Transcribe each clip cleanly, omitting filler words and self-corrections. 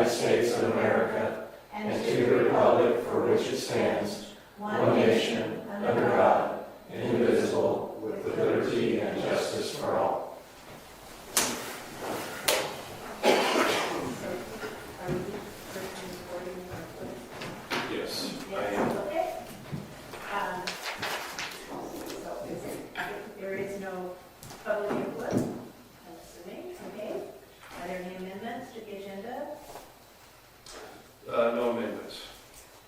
United States of America and to the republic for which it stands, one nation, under God, indivisible, with liberty and justice for all. Yes, I am. Okay. There is no public input, I'm assuming, okay? Are there any amendments to the agenda? No amendments.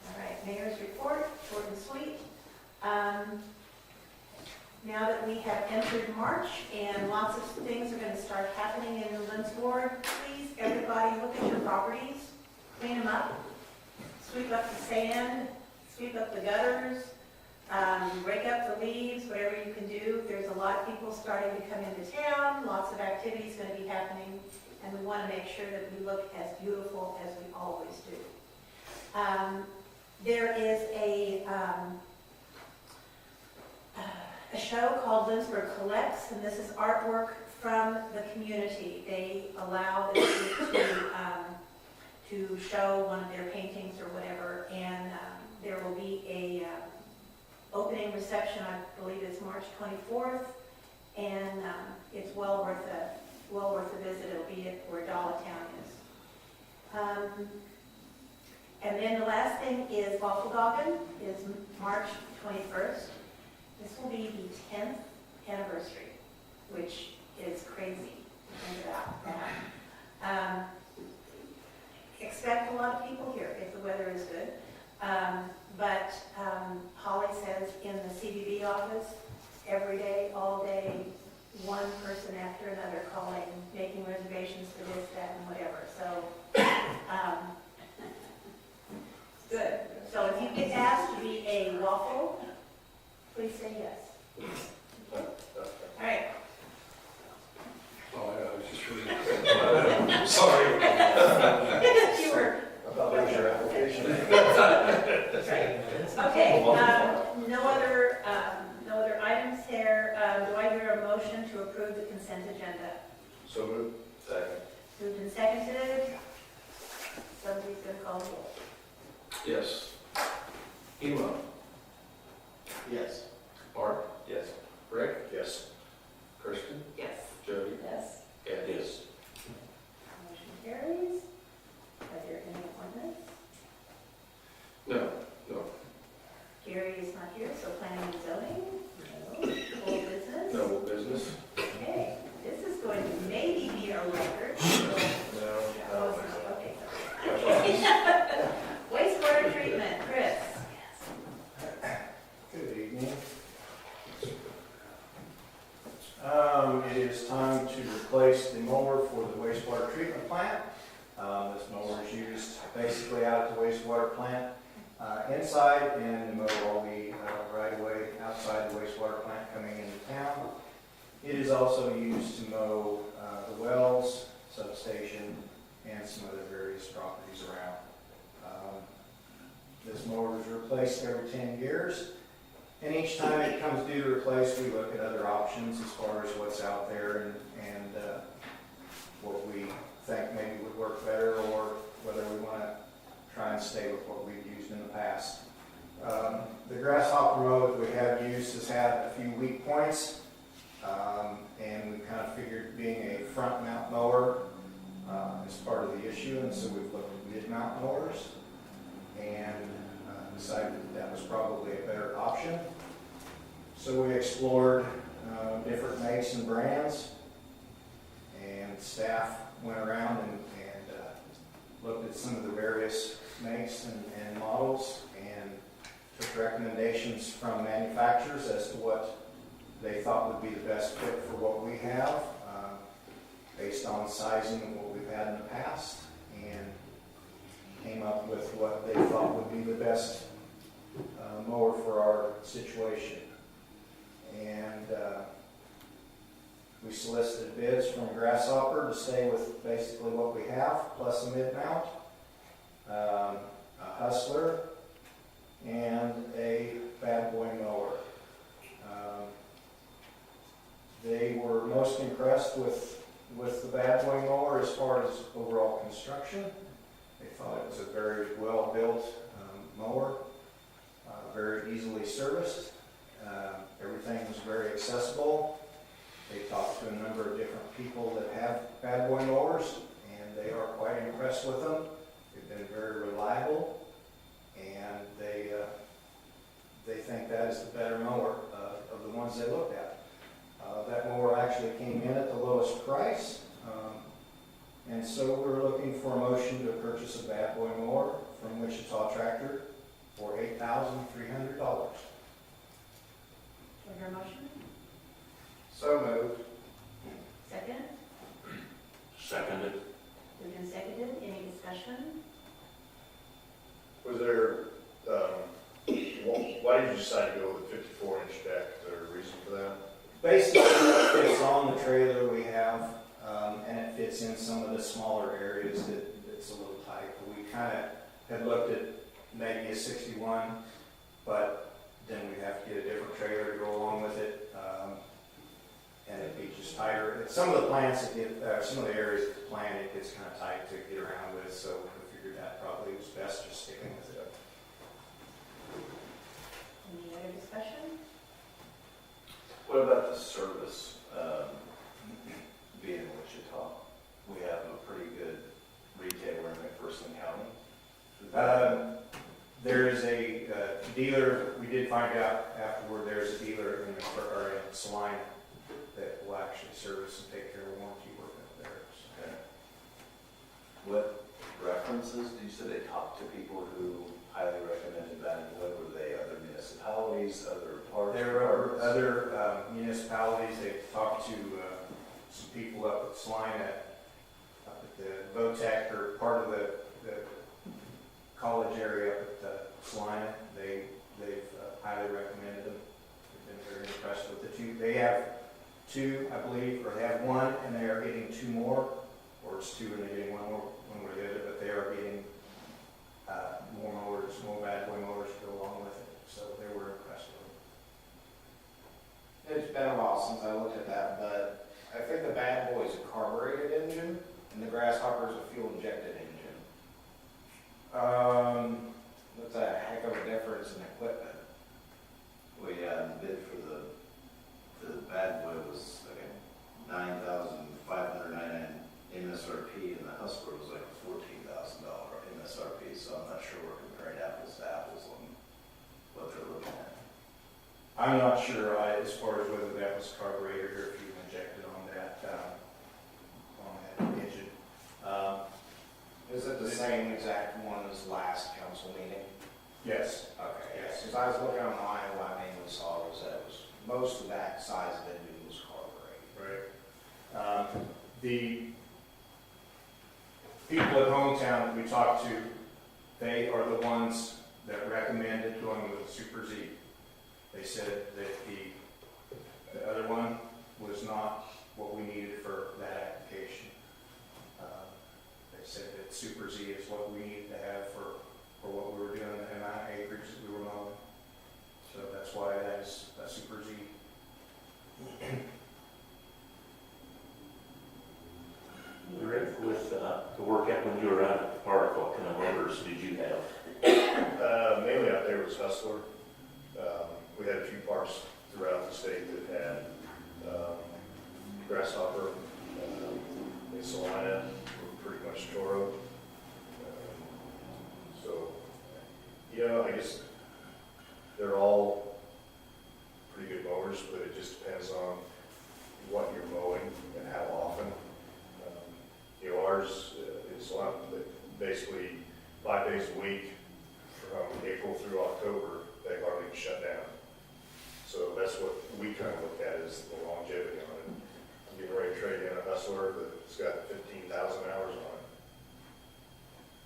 All right, mayor's report, short and sweet. Now that we have entered March and lots of things are going to start happening in Lindsborg, please, everybody, look at your properties, clean them up, sweep up the sand, sweep up the gutters, rake up the leaves, whatever you can do. There's a lot of people starting to come into town, lots of activities going to be happening, and we want to make sure that we look as beautiful as we always do. There is a show called Lindsborg Collects, and this is artwork from the community. They allow the youth to show one of their paintings or whatever, and there will be a opening reception, I believe it's March 24th, and it's well worth a visit. It'll be where Town is. And then the last thing is Waffle is March 21st. This will be the 10th anniversary, which is crazy to think about that. Expect a lot of people here if the weather is good. But Holly says in the CBB office, every day, all day, one person after another calling, making reservations for this, that, and whatever. So, good. So if you get asked to be a waffle, please say yes. All right. Oh, I was just reading. Sorry. You were. I thought that was your application. Right. Okay, no other items here. Do I hear a motion to approve the consent agenda? So moved. Second. Moved and seconded. Somebody's going to call the roll. Yes. Emo. Yes. Mark. Yes. Rick. Yes. Kirsten. Yes. Jody. Yes. Ed. Yes. Motion carries. Are there any appointments? No. No. Gary is not here, so planning and zoning? No. Old business? No more business. Okay, this is going to maybe be a record. No. Oh, it's not. Okay. Wastewater treatment, Chris. Good evening. It is time to replace the mower for the wastewater treatment plant. This mower is used basically out at the wastewater plant inside and to mow all the right-of-way outside the wastewater plant coming into town. It is also used to mow the wells, substation, and some other various properties around. This mower is replaced every 10 years. And each time it comes due to replace, we look at other options as far as what's out there and what we think maybe would work better, or whether we want to try and stay with what we've used in the past. The grasshopper mower that we have used has had a few weak points, and we kind of figured being a front mount mower is part of the issue, and so we've looked at mid mount mowers and decided that was probably a better option. So we explored different makes and brands, and staff went around and looked at some of the various makes and models and took recommendations from manufacturers as to what they thought would be the best fit for what we have, based on sizing of what we've had in the past, and came up with what they thought would be the best mower for our situation. And we solicited bids from Grasshopper to stay with basically what we have, plus a mid-mount, a Hustler, and a Bad Boy mower. They were most impressed with the Bad Boy mower as far as overall construction. They thought it was a very well-built mower, very easily serviced. Everything was very accessible. They talked to a number of different people that have bad boy mowers, and they are quite impressed with them. They've been very reliable, and they think that is the better mower of the ones they looked at. That mower actually came in at the lowest price, and so we're looking for a motion to purchase a bad boy mower from Wichita Tractor for $8,300. Do I hear a motion? So moved. Second? Seconded. Moved and seconded. Any discussion? Was there, why did you decide to go with a 54-inch deck? Is there a reason for that? Basically, it fits on the trailer we have, and it fits in some of the smaller areas that's a little tight. We kind of had looked at maybe a 61, but then we'd have to get a different trailer to go along with it, and it'd be just tighter. Some of the plants, some of the areas of the plant, it gets kind of tight to get around with, so we figured that probably was best just sticking with it. Any other discussion? What about the service, being in Wichita? We have a pretty good retailer in McPherson County. There is a dealer, we did find out afterward, there's a dealer in Salina that will actually service and take care of warranty work up there. So. Okay. What references, do you say they talked to people who highly recommended that? What were they, other municipalities, other parts? There are other municipalities. They've talked to some people up at Salina, up at the VOTEC, or part of the college area up at Salina. They've highly recommended them. They've been very impressed with the two. They have two, I believe, or they have one, and they are getting two more, or it's two and they're getting one more the other, but they are getting more mowers, more bad boy mowers to go along with it. So they were impressed with it. It's been a while since I looked at that, but I think the Bad Boy is a carbureted engine, and the Grasshopper is a fuel-injected engine. That's a heck of a difference in equipment. Well, yeah, the bid for the bad boy was like a $9,599 MSRP, and the Hustler was like a $14,000 MSRP, so I'm not sure we're comparing apples to apples on what they're looking at. I'm not sure as far as whether that was carbureted or if you injected on that engine. Is it the same exact one as last council meeting? Yes. Okay, Yes. because I was looking online, what I mainly saw was that it was, most of that size of engine was carbureted. Right. The people at Hometown that we talked to, they are the ones that recommended going with Super Z. They said that the other one was not what we needed for that application. They said that Super Z is what we needed to have for what we were doing, the amount of acreage that we were mowing. So that's why that is a Super Z. Rick, with the workout when you were out at the park, what kind of motors did you have? Mainly out there was Hustler. We had a few parks throughout the state that had Grasshopper, in Salina, were pretty much Toro. So, I guess they're all pretty good mowers, but it just depends on what you're mowing and how often. Ours is on basically 5 days a week from April through October. They hardly shut down. So that's what we kind of look at is the longevity on it. I'm getting ready to trade in a Hustler that's got 15,000 hours on it.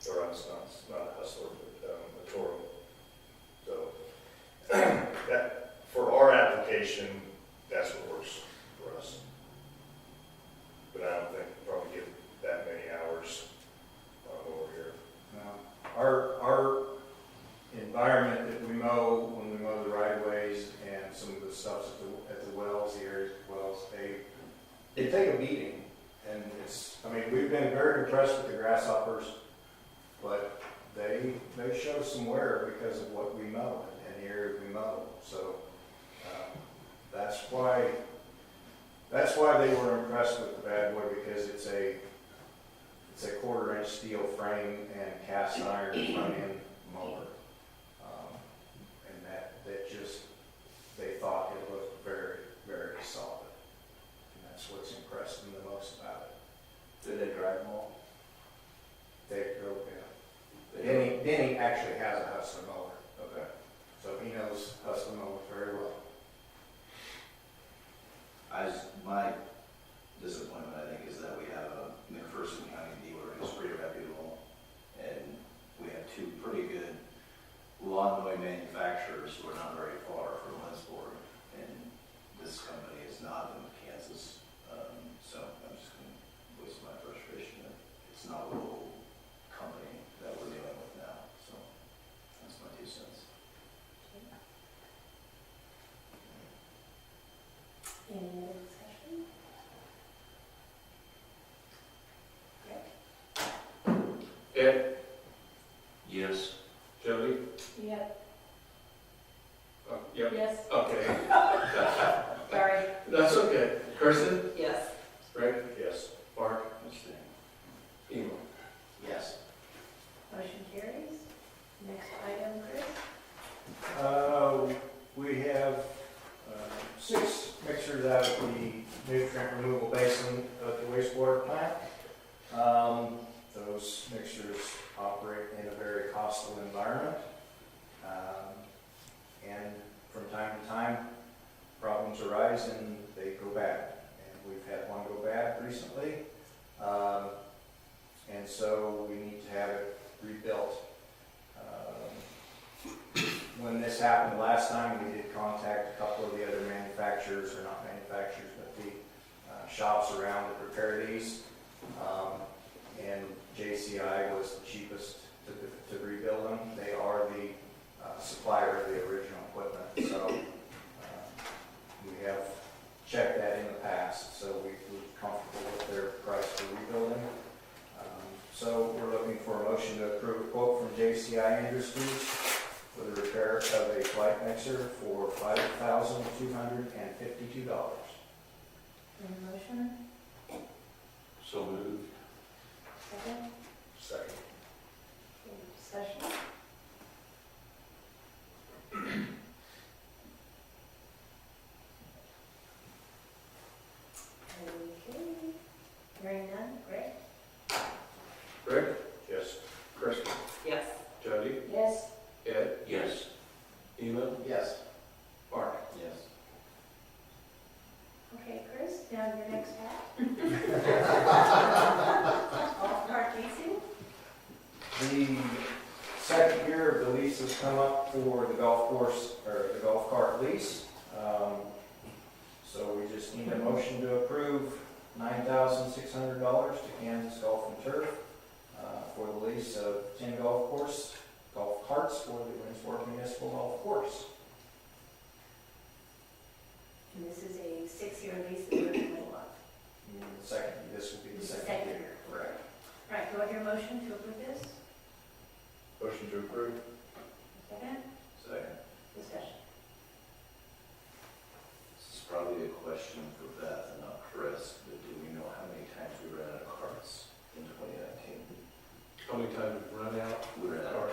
Or it's not a Hustler, but a Toro. So that for our application, that's what works for us. But I don't think we'll probably get that many hours over here. Our environment that we mow, when we mow the right-of-ways and some of the stuff at the wells, the areas of the wells, they take a beating. And we've been very impressed with the Grasshoppers. but they show some wear because of what we mow and the area we mow. So that's why they were impressed with the bad boy, because it's a 1/4-inch steel frame and cast iron front end mower. And that just, they thought it looked very, very solid. And that's what's impressed them the most about it. Did they drive them all? They drove it. Denny actually has a Hustler mower, Okay. so he knows Hustler mowers very well. My disappointment, I think, is that we have a McPherson County dealer who's pretty reputable, and we have two pretty good lawn mowing manufacturers who are not very far from Lindsborg, and this company is not in Kansas. So I'm just going to voice my frustration that it's not a local company that we're dealing with now. So that's my 2 cents. Any other discussion? Ed? Yes. Jody? Yep. Yep. Yes. Okay. Sorry. That's okay. Kirsten? Yes. Rick? Yes. Mark? Abstain. Emo? Yes. Motion carries. Next item, Chris? We have 6 mixers out of the nutrient removal basin of the wastewater plant. Those mixers operate in a very hostile environment. And from time to time, problems arise and they go bad. And we've had one go bad recently. And so we need to have it rebuilt. When this happened last time, we did contact a couple of the other manufacturers, or not manufacturers, but the shops around that repair these. And JCI was the cheapest to rebuild them. They are the supplier of the original equipment. So we have checked that in the past, so we're comfortable with their price for rebuilding. So we're looking for a motion to approve a quote from JCI Industries for the repair of a flight mixer for $5,252. Any motion? So moved. Second? Second. Any discussion? Okay. Hearing none, Rick? Rick? Yes. Kirsten? Yes. Jody? Yes. Ed? Yes. Emo? Yes. Mark? Yes. Okay, Chris, down your next hat. Golf-cart leasing? The second year of the lease has come up for the golf course, or the golf cart lease. So we just need a motion to approve $9,600 to Kansas Golf and Turf for the lease of 10 golf carts for the Lindsborg Municipal Golf Course. And this is a 6-year lease that we're in the middle of. This will be the second year. Correct. All right, do I hear a motion to approve this? Motion to approve. Second? Second. Discussion. This is probably a question for Beth and not Chris, but do we know how many times we ran out of carts in 2019? How many times we've run out? We ran out.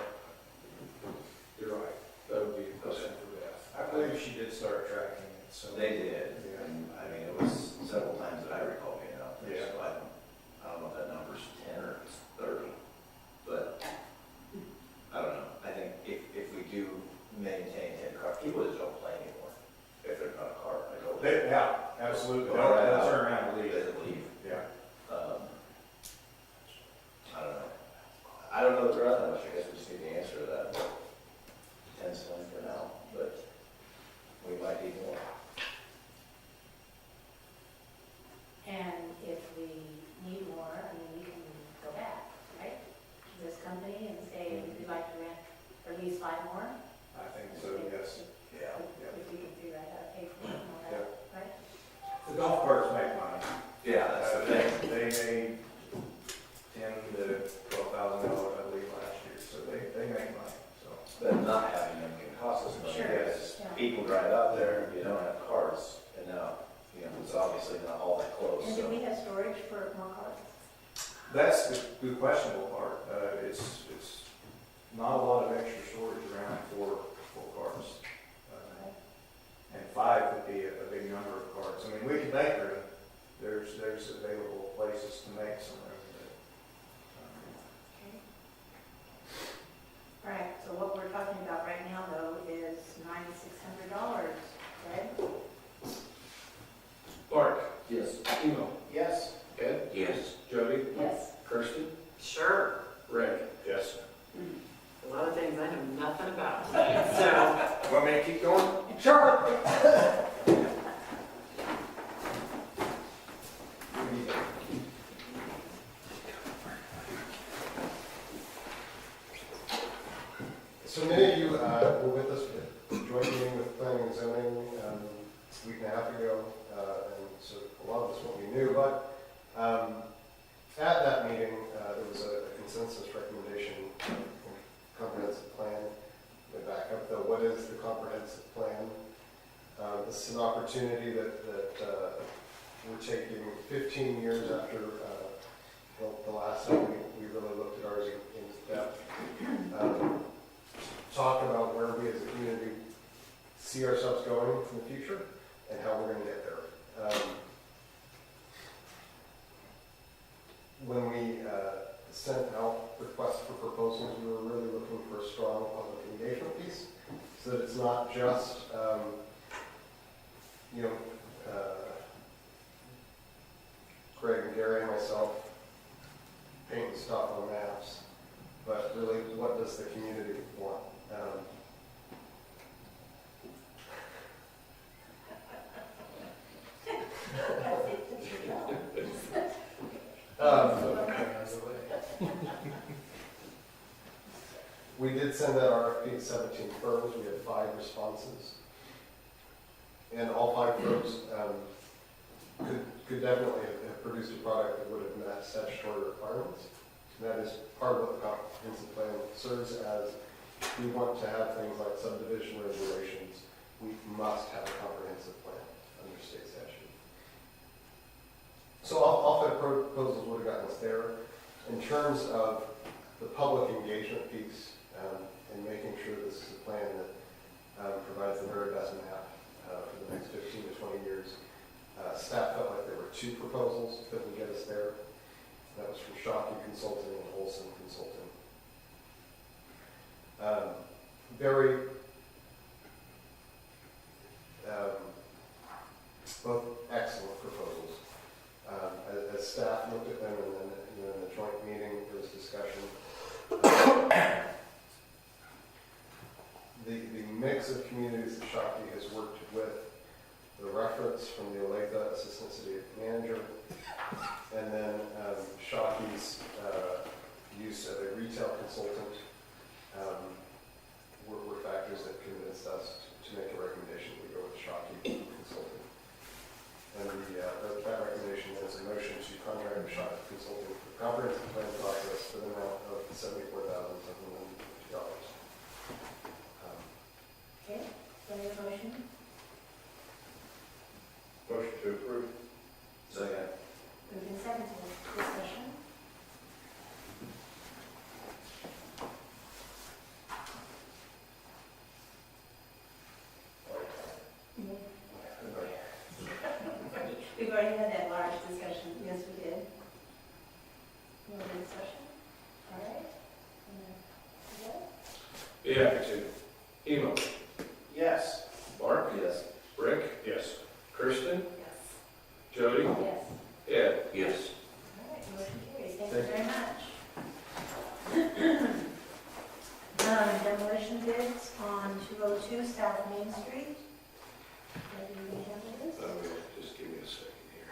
You're right. That would be a question for Beth. I believe she did start tracking it, so. They did, Yeah. and I mean, it was several times that I recall being out there, Yeah. so I don't know if that number's 10 or it's 30, but I don't know. I think if we do maintain 10 cars, people just don't play anymore if they're not a car. I go, Yeah, absolutely. Go They'll right out. turn around and they leave. leave. Yeah. I don't know. I don't know that there are that much. I guess we just need the answer to that. 10's fine for now, but we might need more. And if we need more, I mean, we can go back, right, to this company and say, we'd like to rent at least 5 more? I think so, yes. Yeah. If we can figure out how to pay for it and all that, right? The golf carts make money. Yeah, that's the thing. They made $10,000 to $12,000, I believe, last drive out there, you don't have cars, and now, you know, it's obviously not all that close, And do so. we have storage for more cars? That's the questionable part. It's not a lot of extra storage around for cars. And 5 would be a big number of cars. I mean, we could make room. There's available places to make some room. Okay. All right, so what we're talking about right now, though, is $9,600, right? Mark? Yes. Emo? Yes. Ed? Yes. Jody? Yes. Kirsten? Sure. Rick? Yes. A lot of things I know nothing about. So, Want me to keep going? sure. So many of you were with us for the joint meeting with planning and zoning a week and a half ago, and so a lot of us won't be new, but at that meeting, there was a consensus recommendation comprehensive plan. To back up though, what is the comprehensive plan? This is an opportunity that we're taking 15 years after the last time we really looked at ours in depth. Talk about where we as a community see ourselves going in the future and how we're going to get there. When we sent out requests for proposals, we were really looking for a strong public engagement piece, so that it's not just, Greg and Gary and myself painting stuff on maps, but really, what does the community want? We did send that RFP to 17 firms. We had 5 responses. And all 5 firms could definitely have produced a product that would have met statutory requirements. And that is part of what the comprehensive plan serves as. We want to have things like subdivision regulations. We must have a comprehensive plan under state statute. So all 5 proposals would have gotten us there. In terms of the public engagement piece, and making sure this is a plan that provides the very best map for the next 15 to 20 years. Staff felt like there were 2 proposals that would get us there. That was from Shockey Consulting and Olson Consulting. Very, both excellent proposals. As staff looked at them and then in the joint meeting, there was discussion. The mix of communities that Shockey has worked with, the reference from the Olathe Assistant City Manager, and then Shockey's use of a retail consultant were factors that convinced us to make a recommendation that we go with Shockey Consulting. And that recommendation is a motion to contract with Shockey Consulting for the comprehensive plan process for the amount of $74,750. Okay, so any motion? Motion to approve. Second. Moved and seconded. Discussion? We've already had that large discussion. Yes, we did. Any other discussion? All right. Yeah, happy to. Emo? Yes. Mark? Yes. Rick? Yes. Kirsten? Yes. Jody? Yes. Ed? Yes. All right, motion carries. Thank you very much. Demolition bids on 202 South Main Street. Where do we handle this? Okay, just give me a second here.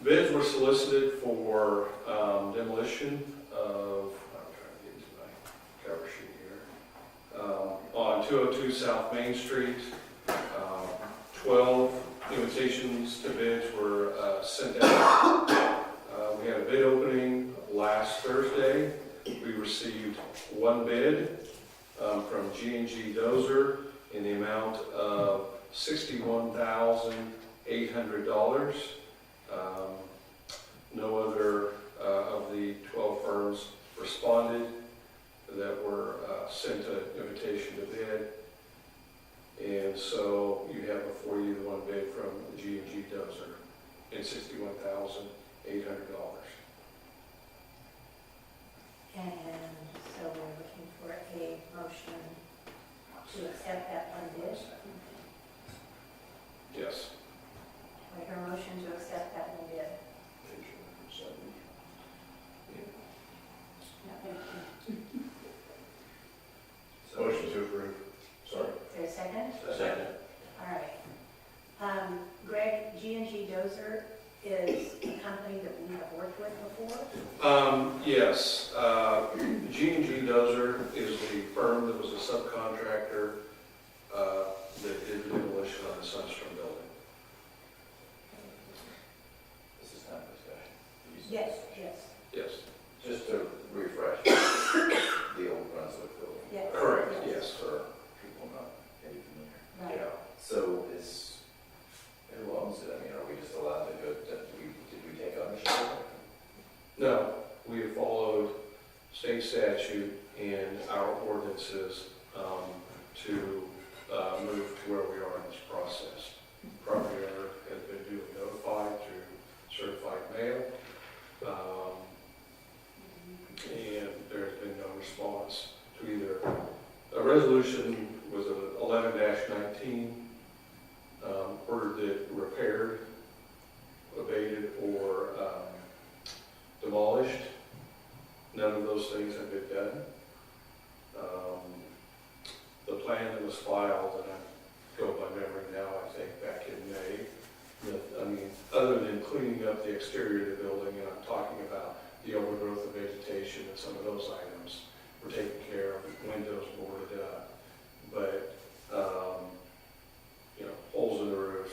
Bids were solicited for demolition of, I'm trying to get to my cover sheet here, on 202 South Main Street. 12 invitations to bids were sent out. We had a bid opening last Thursday, received one bid from G&G Dozer in the amount of $61,800. No other of the 12 firms responded that were sent an invitation to bid. And so you have before you the one bid from G&G Dozer in $61,800. And so we're looking for a motion to accept that one bid. Yes. I hear a motion to accept that one bid. Motion to approve. Sorry. Is there a second? Second. All right. Greg, G&G Dozer is a company that we have worked with before. Yes. G&G Dozer is the firm that was a subcontractor that did the demolition on the Sunstrom building. This is not discussion. Yes, yes, Yes. Just to refresh, the old Brunswick building. yes. Correct, yes. For people not any familiar. Right. Yeah. So who owns it? I mean, are we just allowed to go, did we take ownership of it? No, we have followed state statute and our ordinances to move to where we are in this process. Property owner has been duly notified through certified mail, and there's been no response to either. A resolution was 11-19, ordered it repaired, abated, or demolished. None of those things have been done. The plan that was filed, and I go by memory now, I think back in May, other than cleaning up the exterior of the building, and I'm talking about the overgrowth of vegetation and some of those items were taken care of, windows boarded up, but, holes in the roof,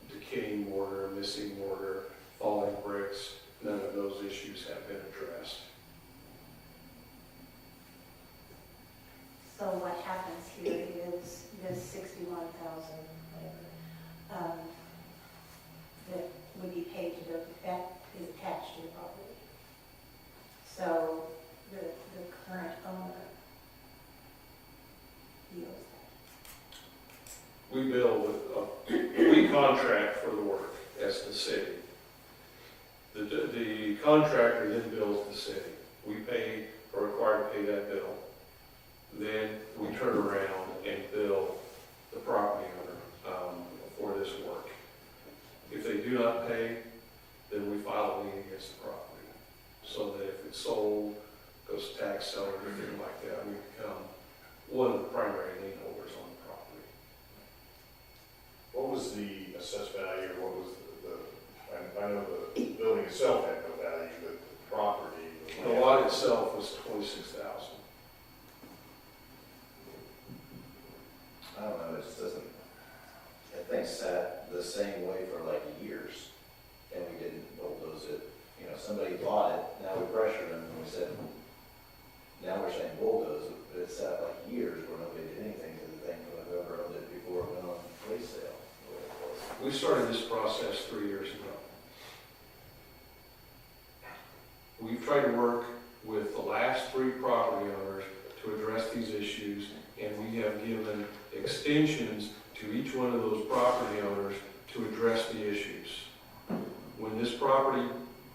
decaying mortar, missing mortar, falling bricks, none of those issues have been addressed. So what happens here is this 61,000, whatever, that would be paid to that is attached to the property. So the current owner deals We bill we contract for the work as the city. The contractor then bills the city. We are required to pay that bill. Then we turn around and bill the property owner for this work. If they do not pay, then we file a lien against the property. So that if it's sold, goes to tax seller, anything like that, we become one of the primary lien holders on the property. What was the assessed value, or what was I know the building itself had no value, but the property. The lot itself was $26,000. I don't know, it just doesn't, that thing sat the same way for like years, and we didn't bulldoze it. Somebody bought it, now we pressured them, and we said, now we're saying bulldoze it, but it sat like years where nobody did anything to the thing, from whoever owned it before it went on lease sale. the way it was. We started this process 3 years ago. We've tried to work with the last 3 property owners to address these issues, and we have given extensions to each one of those property owners to address the issues. When this property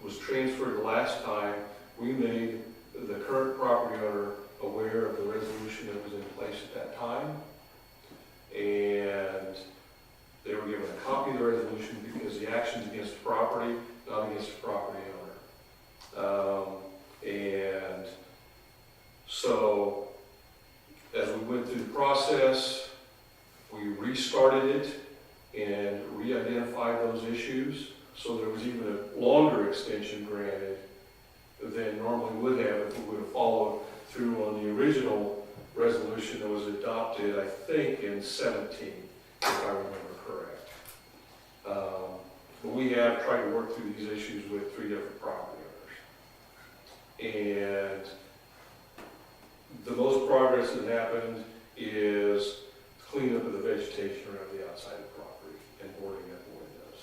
was transferred the last time, we made the current property owner aware of the resolution that was in place at that time, and they were given a copy of the resolution because the action's against the property, not against the property owner. And so, as we went through the process, we restarted it and re-identified those issues. So there was even a longer extension granted than normally would have if we would have followed through on the original resolution that was adopted, I think, in 17, if I remember correct. But we have tried to work through these issues with 3 different property owners. And the most progress that happened is cleanup of the vegetation around the outside of the property and boarding up the windows.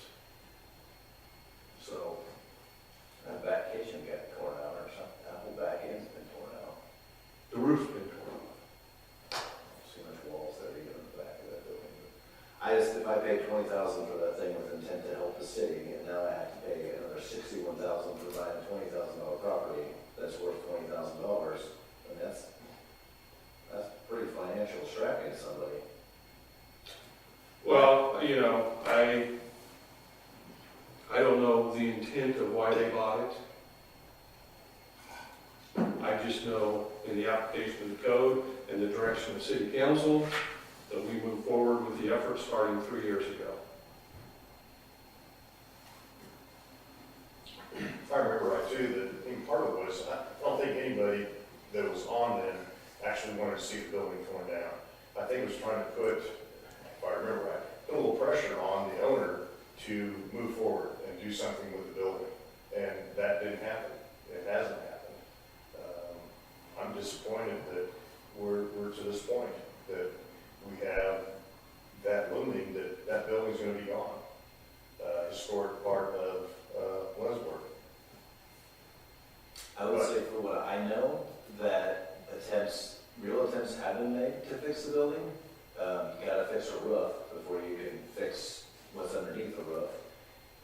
So, That back kitchen got torn out or something, that whole back end's been torn out. the roof's been torn off. See much walls there even in the back of that building. If I paid $20,000 for that thing with intent to help the city, and now I have to pay another $61,000 for buying a $20,000 property that's worth $20,000, and that's pretty financial strapping to somebody. Well, you know, I don't know the intent of why they bought it. I just know in the application of the code and the direction of city council that we move forward with the effort starting 3 years ago. If I remember right too, that, I mean, part of it was, I don't think anybody that was on then actually wanted to see the building torn down. I think it was trying to put, if I remember right, put a little pressure on the owner to move forward and do something with the building. And that didn't happen. It hasn't happened. I'm disappointed that we're to this point, that we have that looming, that building's gonna be gone. Historic part of Lindsborg. I would say for what I know, that real attempts have been made to fix the building. You gotta fix a roof before you can fix what's underneath the roof.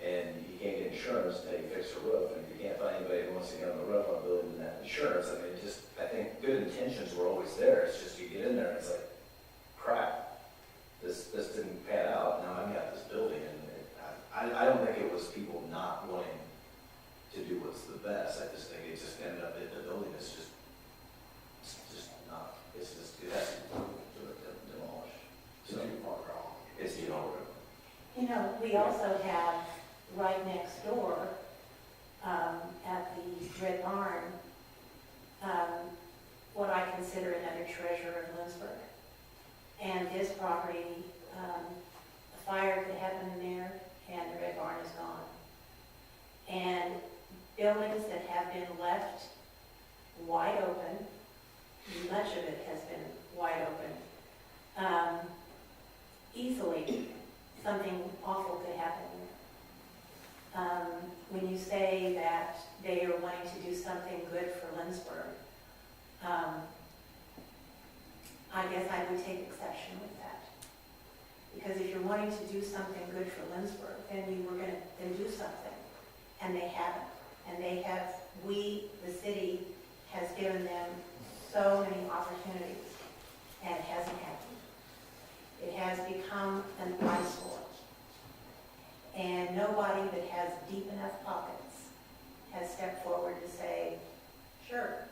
And you can't get insurance until you fix the roof, and if you can't find anybody who wants to get on the roof on building that insurance, I mean, I think good intentions were always there, it's just you get in there and it's like, crap, this didn't pan out, now I've got this building, and I don't think it was people not wanting to do what's the best, I just think it just ended up that the building is just not, it has to be demolished. So, it's too far wrong. You know, we also have right next door, at the Red Barn, what I consider another treasure of Lindsborg. And this property, a fire could happen in there and the Red Barn is gone. And buildings that have been left wide open, much of it has been wide open, easily something awful could happen. When you say that they are wanting to do something good for Lindsborg, I guess I would take exception with that. Because if you're wanting to do something good for Lindsborg, then you were gonna then do something, and they haven't. And they have, the city, has given them so many opportunities, and it hasn't happened. It has become an eyesore. And nobody that has deep enough pockets has stepped forward to say, sure,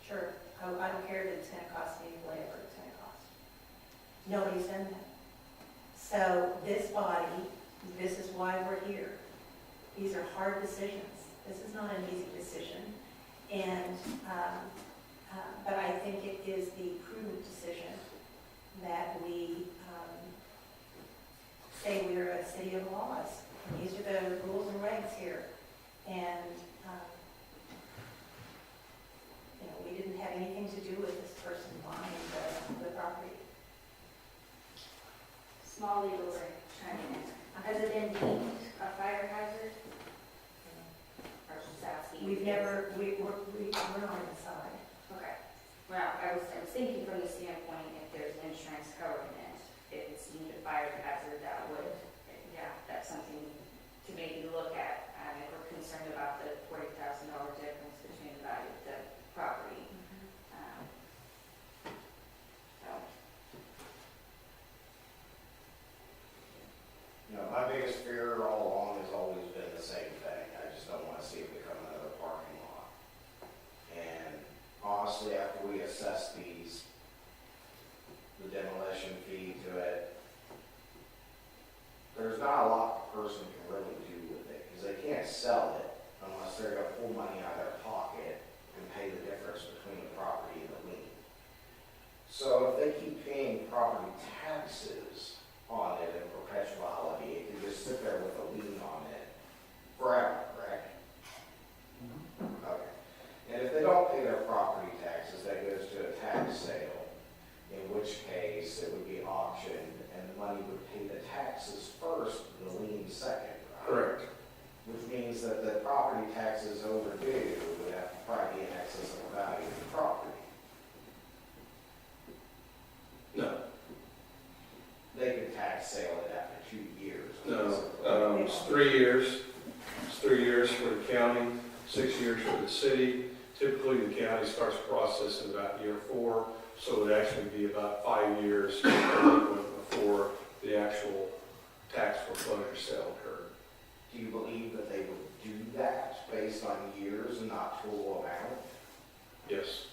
I don't care that it's gonna cost me whatever it's gonna cost. Nobody's done that. So this body, this is why we're here. These are hard decisions. This is not an easy decision. And, but I think it is the prudent decision that we say we're a city of laws. And these are the rules and regs here. And, you know, we didn't have anything to do with this person buying the property. Small legal chiming in. Has it been deemed a fire hazard? Or just asking? We're on the side. Okay. Well, I was thinking from the standpoint, if there's insurance covering it, if it's deemed a fire hazard, that would, that's something to maybe look at. If we're concerned about the $40,000 difference between the value of the property. So. You know, my biggest fear all along has always been the same thing. I just don't want to see it become another parking lot. And honestly, after we assess the demolition fee to it, there's not a lot the person can really do with it, because they can't sell it unless they're gonna pull money out of their pocket and pay the difference between the property and the lien. So if they keep paying property taxes on it in perpetuality, it could just sit there with a lien on it forever, correct? Okay. And if they don't It's 3 years. It's 3 years for the county, 6 years for the city. Typically, the county starts the process in about year 4, so it would actually be about 5 years before the actual tax foreclosure sale occurred. Do you believe that they would do that based on years and not total amount? Yes.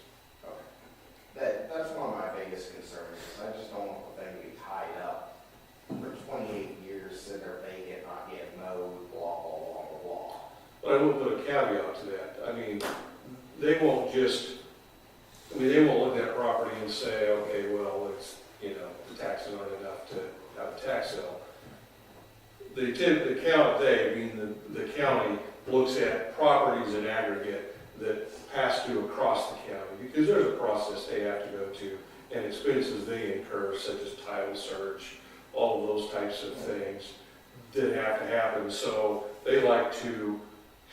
That's one of my biggest concerns, is I just don't want the thing to be tied up for 28 years, sitting there vacant, not getting mowed, blah, blah, blah, blah, blah. But I will put a caveat to that. I mean, they won't they won't look at that property and say, okay, well, it's, the taxes aren't enough to have a tax sale. The county looks at properties in aggregate that pass through across the county, because there's a process they have to go to, and expenses they incur, such as title search, all of those types of things that have to happen. So they like to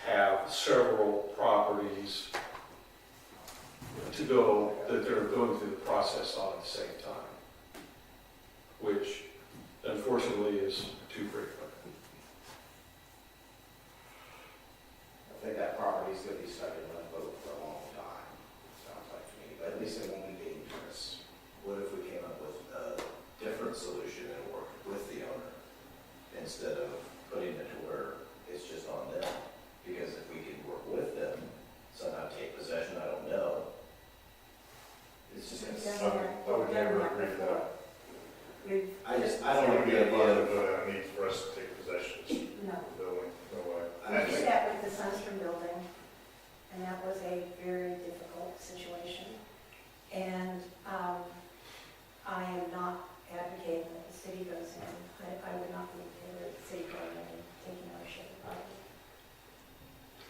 have several properties to go, that they're going through the process on at the same time, which unfortunately is too frequent. I think that property's gonna be stuck in limbo for a long time, sounds like to me, but at least it won't be dangerous. What if we came up with a different solution and worked with the owner instead of putting it to where it's just on them? Because if we could work with them, somehow take possession, I don't know. It's just gonna, I would never agree with that. I don't It would like be the a part idea of of, a need for us to take possession of No. the building, no way. We did that with the Sunstrom building, and that was a very difficult situation. And I am not advocating that the city goes in. I would not be in favor of the city going in and taking ownership of the property.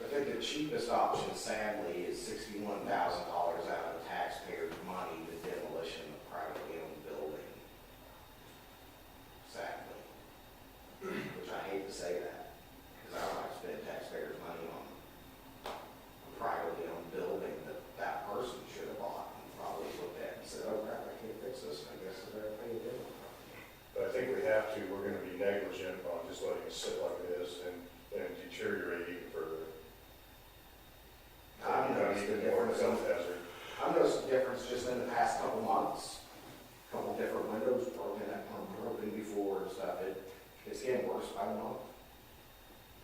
I think the cheapest option, sadly, is $61,000 out of the taxpayers' money, the demolition of privately owned building. Sadly. Which I hate to say that, because I don't like to spend taxpayers' money on a privately owned building that that person should have bought and probably looked at and said, oh crap, I can't fix this, I guess I better pay it in. But I think we have to, we're gonna be negligent on just letting it sit like it is and deteriorate even further. I've noticed the Even more difference. self-hazard. I've noticed the difference just in the past couple months. Couple different windows broken before and stuff. It's getting worse by the month.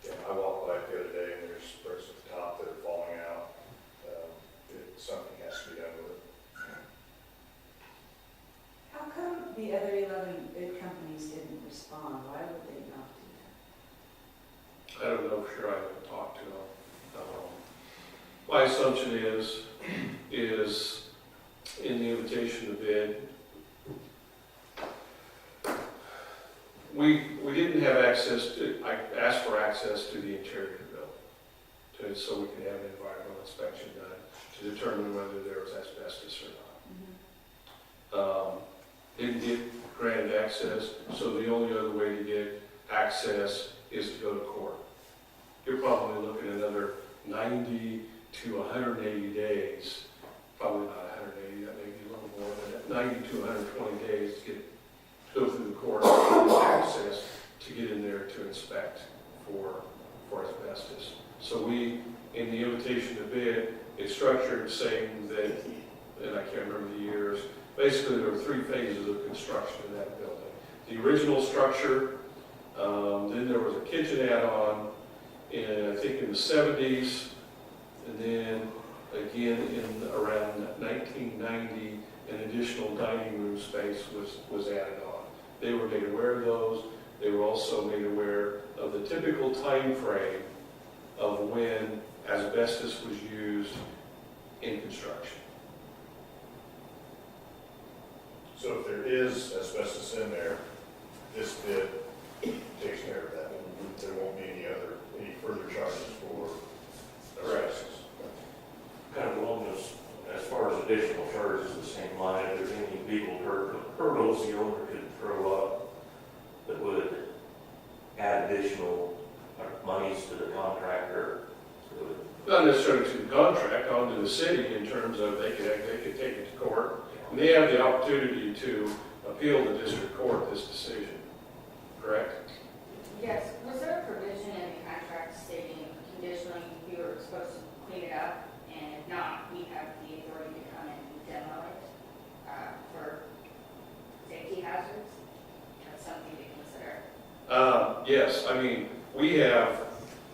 Yeah, I walked by it the other day and there's bricks at the top that are falling out. Something has to be done with it. How come the other 11 bid companies didn't respond? Why would they not do that? I don't know for sure. I haven't talked to them. My assumption is in the invitation to bid, we didn't have access to, I asked for access to the interior of the building, so we could have an environmental inspection done to determine whether there was asbestos or not. Didn't get granted access, so the only other way to get access is to go to court. You're probably looking at another 90 to 180 days, probably not 180, that may be a little more than that, 90 to 120 days to go through the court and get access to get in there to inspect for asbestos. So we, in the invitation to bid, it's structured saying that, and I can't remember the years, basically there were 3 phases of construction in that building. The original structure, then there was a kitchen add-on, I think in the 70s, and then again in around 1990, an additional dining room space was added on. They were made aware of those. They were also made aware of the typical time frame of when asbestos was used in construction. So if there is asbestos in there, this bid takes care of that. There won't be any further charges for asbestos. Kind of along as far as additional charges, the same line, if there's any legal hurdles the owner could throw up that would add additional monies to the contractor. Not necessarily to the contract, onto the city in terms of they could take it to court. And they have the opportunity to appeal to district court this decision, correct? Yes, was there a provision supposed to clean it up, and if not, we have the authority to come in and demo it, for safety hazards. That's something to consider. Yes, I mean, we have,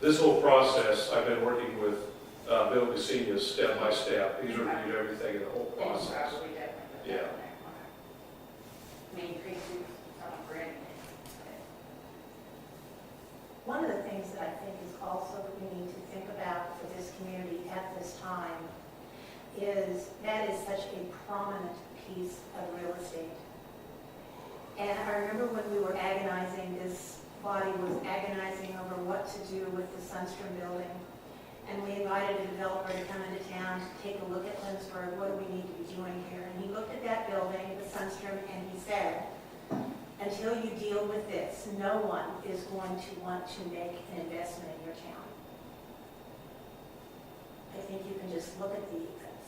this whole process, I've been working with Bill Cassinius step by step. He's reviewed everything in the whole Then you process. probably definitely put that Yeah. on there. Okay. I mean, you could do something for anything. One of the things that I think is also that we need to think about for this community at this time is that is such a prominent piece of real estate. And I remember when we were agonizing, this body was agonizing over what to do with the Sunstrom building. And we invited a developer to come into town to take a look at Lindsborg, what do we need to be doing here? And he looked at that building, the Sunstrom, and he said, until you deal with this, no one is going to want to make an investment in your town. I think you can just look at the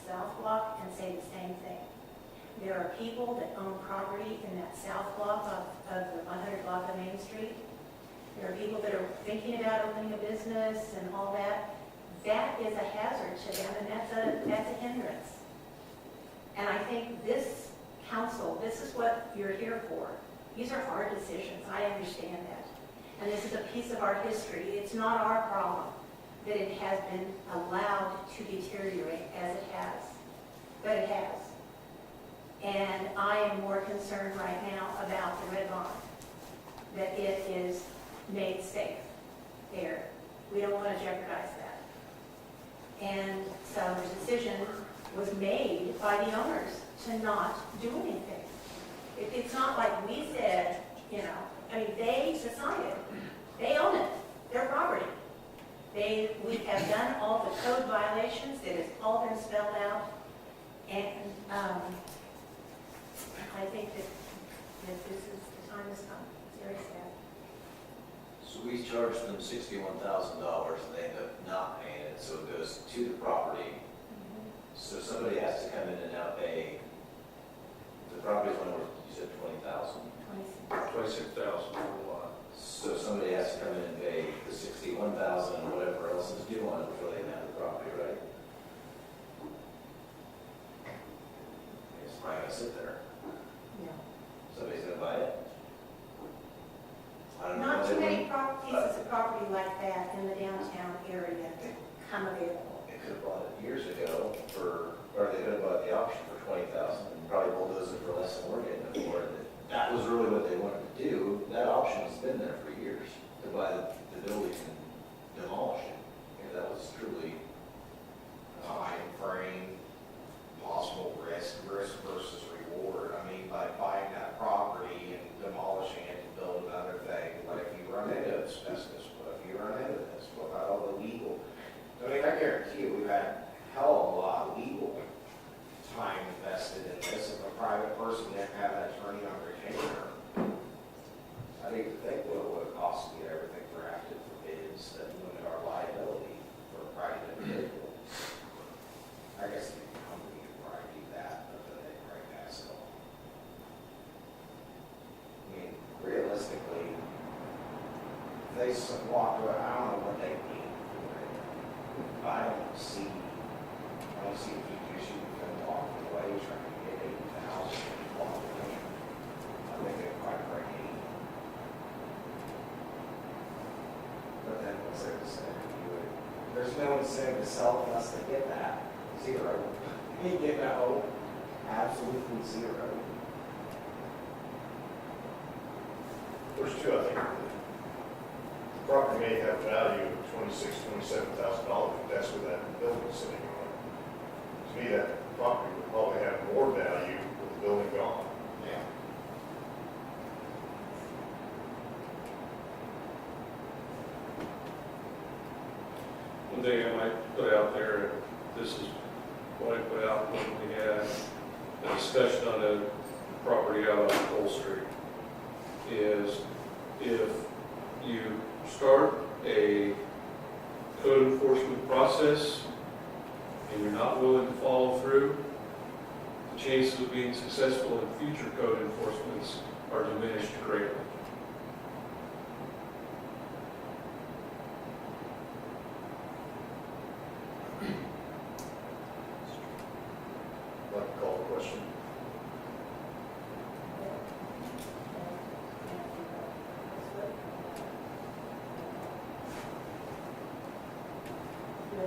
south block and say the same thing. There are people that own property in that south block of the 100 block of Main Street. There are people that are thinking about opening a business and all that. That is a hazard to them, and that's a hindrance. And I think this council, this is what you're here for. These are hard decisions, I understand that. And this is a piece of our history. It's not our problem that it has been allowed to deteriorate as it has, but it has. And I am more concerned right now about the red line, that it is made safe there. We don't want to jeopardize that. And so the decision was made by the owners to not do anything. It's not like we said, you know, I mean, they decided, they own it, their property. We have done all the code violations, it has all been spelled out, and I think that this is, the time has come, it's very sad. So we charged them $61,000 and they end up not paying it, so it goes to the property. So somebody has to come in and now pay, the property's one worth, you said 20,000? 26,000 for a lot. So somebody has to come in and pay the 61,000 and whatever else is due on it before they can have the property, right? It's probably gonna sit there. Yeah. Somebody's gonna buy it? I don't know. Not They too many wouldn't- pieces of property like that in the downtown area come available. They could have bought it years ago or they could have bought the option for 20,000 and probably bulldoze it for less than we're getting it for. That was really what they wanted to do. That option's been there for years, to buy the building and demolish it. If that was truly, Time frame, possible risk versus reward. I mean, by buying that property and demolishing it to build another thing, what if you run into asbestos? What if you run into this? What about all the legal? I mean, I guarantee you, we've had hell of a lot of legal time invested in this. If a private person didn't have an attorney on retainer, I didn't think what it would have cost to get everything drafted for bids that limit our liability for a private individual. I guess the company could probably do that, but they probably pass it on. I mean, realistically, if they walk away, I don't know what they need for it. But I don't see if you do shoot them walking away trying to get 80,000 walk away. I think they'd quite break 80. But then what's there to say? There's no incentive to sell unless they get that. Zero. You get no, absolutely zero. There's two, I think. The property may have value of $27,000, but that's where that building's sitting on. To me, that property would probably have more value with the building gone. Yeah. One thing I might put out there, and this is what I put out when we had a discussion on a property out on Cole Street, is if you start a code enforcement process and you're not willing to follow through, the chances of being successful in future code enforcements are diminished greatly.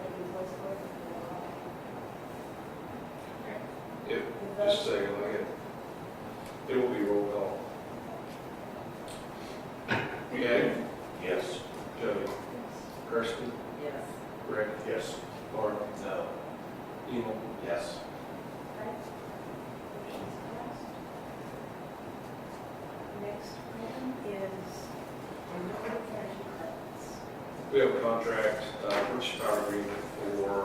have to do voice vote? Just a second, it will be roll call. Deanne? Yes. Jody? Kirsten? Yes. Rick? Yes. Lauren? No. Emo? Yes. Right. Motion's passed. Next item is renewable energy credits. We have a contract, purchase power agreement for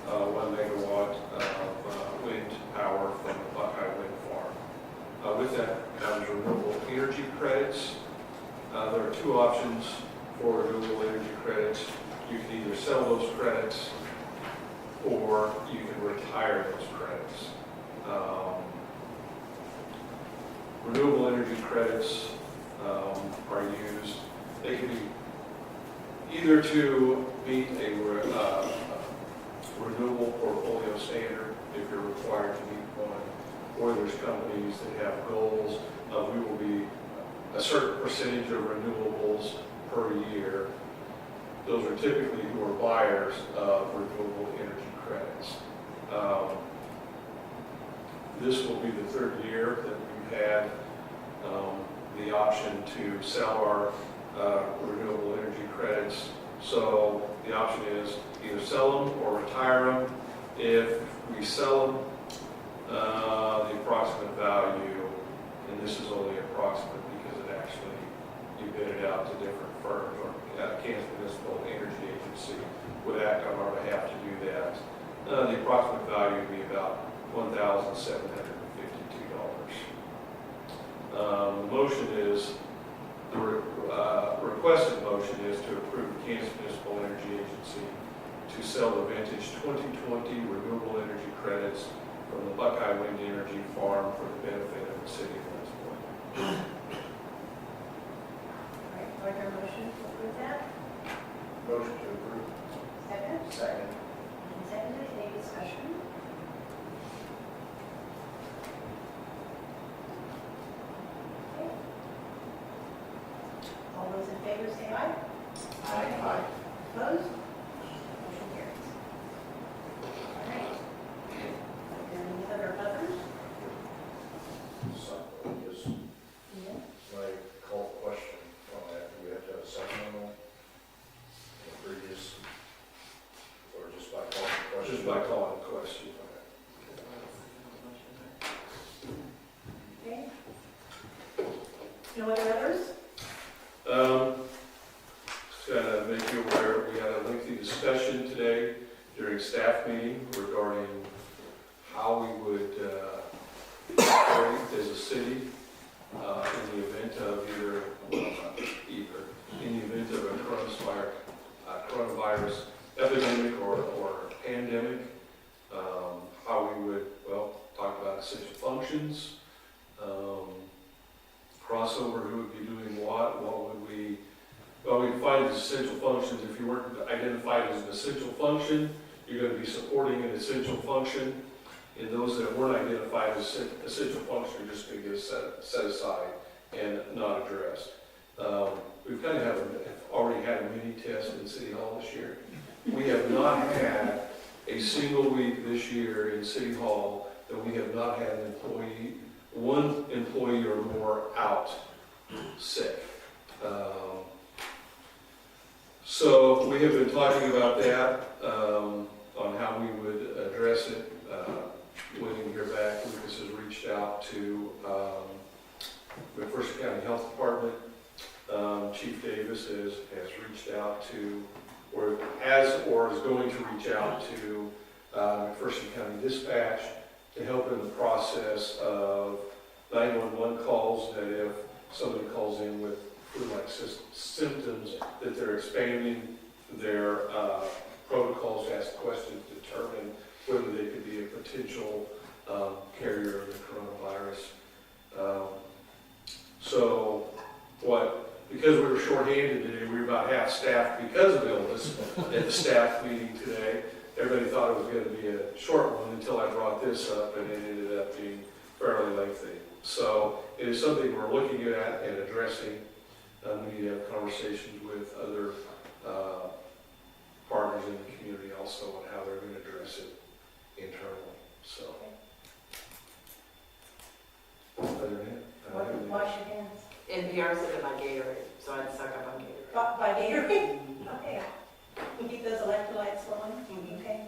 1 megawatt of wind power from the Buckeye Wind Farm. With that comes renewable energy credits. There are two options for renewable energy credits. You can either sell those credits or you can retire those credits. Renewable energy credits are used, they can be either to meet a renewable portfolio standard if you're required to meet one, or there's companies that have goals of we will be a certain percentage of renewables per year. Those are typically who are buyers of renewable energy credits. This will be the third year that we've had the option to sell our renewable energy credits. So the option is either sell them or retire them. If we sell them, the approximate value, and this is only approximate because it actually, you bid it out to different firms, or Kansas Municipal Energy Agency would act on our behalf to do that. The approximate value would be about $1,752. The motion is, the requested motion is to approve the Kansas Municipal Energy Agency to sell the vintage 2020 renewable energy credits from the Buckeye Wind Energy Farm for the benefit of the city of Lindsborg. All right, do I hear a motion to approve that? Motion to approve. Second? Second. And seconded, any discussion? Okay. All those in favor say aye. Aye. Opposed? Motion carries. All right. Are there any other others? So, just Yeah. my call question on that, do we have to have a second on that? The previous, or just by calling the question? Just by calling the question. Okay. No other others? Just to make you aware, we had a lengthy discussion today during staff meeting regarding how we would operate as a city in the event of in the event of a coronavirus epidemic or pandemic, how we would, talk about essential functions, crossover, who would be doing what would we, we define as essential functions. If you weren't identified as an essential function, you're going to be supporting an essential function. And those that weren't identified as essential function are just going to get set aside and not addressed. We've kind of already had a mini test in City Hall this year. We have not had a single week this year in City Hall that we have not had one employee or more out sick. So we have been talking about that, on how we would address it. Waiting to hear back. Lucas has reached out to McPherson County Health Department. Chief Davis has reached out to, or is going to reach out to McPherson County Dispatch to help in the process of 911 calls, that if somebody calls in with flu-like symptoms, that they're expanding their protocols to ask questions to determine whether they could be a potential carrier of the coronavirus. Because we were shorthanded today, we were about half staffed because of illness at the staff meeting today. Everybody thought it was going to be a short one until I brought this up, and it ended up being fairly lengthy. So it is something we're looking at and addressing. We need to have conversations with other partners in the community also on how they're going to address it internally, so. Other than that, I don't have any- Wash your hands. NPR said it by Gatorade, so I'd suck up on Gatorade. By Gatorade? Okay. Keep those electrolytes flowing, okay?